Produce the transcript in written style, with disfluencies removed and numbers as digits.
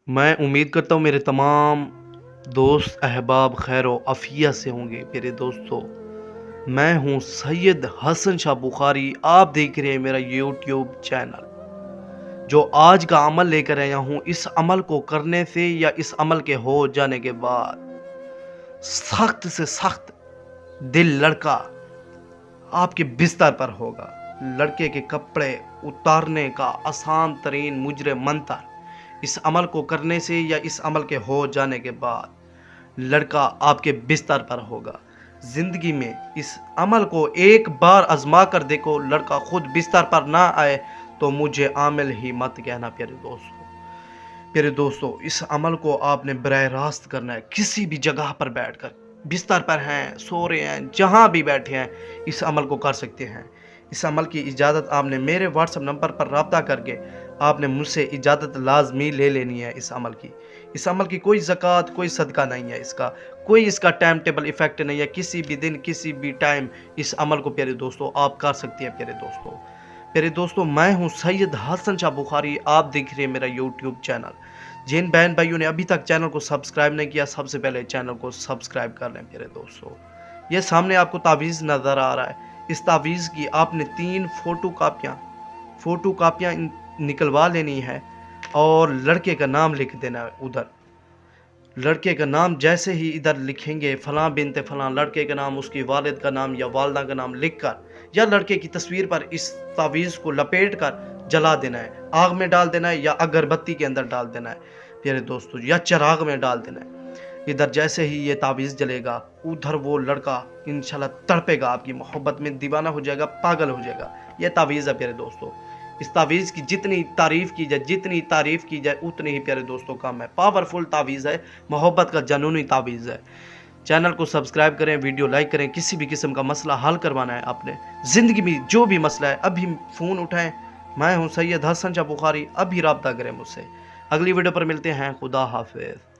मैं उम्मीद करता हूँ मेरे तमाम दोस्त अहबाब खैर व आफियत से होंगे। मेरे दोस्तों, मैं हूँ सैयद हसन शाह बुखारी। आप देख रहे हैं मेरा यूट्यूब चैनल। जो आज का अमल लेकर आया हूँ, इस अमल को करने से या इस अमल के हो जाने के बाद सख्त से सख्त दिल लड़का आपके बिस्तर पर होगा। लड़के के कपड़े उतारने का आसान तरीन मुजरे मंतर। इस अमल को करने से या इस अमल के हो जाने के बाद लड़का आपके बिस्तर पर होगा। जिंदगी में इस अमल को एक बार आजमा कर देखो, लड़का खुद बिस्तर पर ना आए तो मुझे आमिल ही मत कहना। प्यारे दोस्तों, इस अमल को आपने बराह रास्त करना है। किसी भी जगह पर बैठकर, बिस्तर पर हैं, सो रहे हैं, जहां भी बैठे हैं, इस अमल को कर सकते हैं। इस अमल की इजाज़त आपने मेरे व्हाट्सएप नंबर पर रब्ता करके आपने मुझसे इजाज़त लाजमी ले लेनी है। इस अमल की कोई ज़कात, कोई सदका नहीं है। इसका टाइम टेबल इफ़ेक्ट नहीं है। किसी भी दिन, किसी भी टाइम इस अमल को प्यारे दोस्तों आप कर सकते हैं। प्यारे दोस्तों, मैं हूं सैयद हसन शाह बुखारी। आप देख रहे हैं मेरा यूट्यूब चैनल। जिन बहन भाइयों ने अभी तक चैनल को सब्सक्राइब नहीं किया, सबसे पहले चैनल को सब्सक्राइब कर लें। प्यारे दोस्तों, ये सामने आपको तावीज़ नज़र आ रहा है। इस तावीज़ की आपने 3 फ़ोटो कापियाँ निकलवा लेनी है और लड़के का नाम लिख देना है। उधर लड़के का नाम जैसे ही इधर लिखेंगे, फ़लाँ बिनते फ़लाँ, लड़के का नाम, उसकी वालिद का नाम या वालदा का नाम लिख कर या लड़के की तस्वीर पर इस तावीज़ को लपेट कर जला देना है। आग में डाल देना है या अगरबत्ती के अंदर डाल देना है प्यारे दोस्तों, या चिराग में डाल देना है। इधर जैसे ही ये तावीज़ जलेगा, उधर वो लड़का इंशाल्लाह तड़पेगा, आपकी मोहब्बत में दीवाना हो जाएगा, पागल हो जाएगा। ये तावीज़ है प्यारे दोस्तों। इस तावीज़ की जितनी तारीफ़ की जाए उतनी ही प्यारे दोस्तों कम है। पावरफुल तावीज़ है, मोहब्बत का जनूनी तावीज़ है। चैनल को सब्सक्राइब करें, वीडियो लाइक करें। किसी भी किस्म का मसला हल करवाना है आपने, ज़िंदगी में जो भी मसला है, अभी फ़ोन उठाएं। मैं हूँ सैयद हसन शाह बुखारी, अभी रब्ता करें मुझसे। अगली वीडियो पर मिलते हैं। खुदा हाफिज़।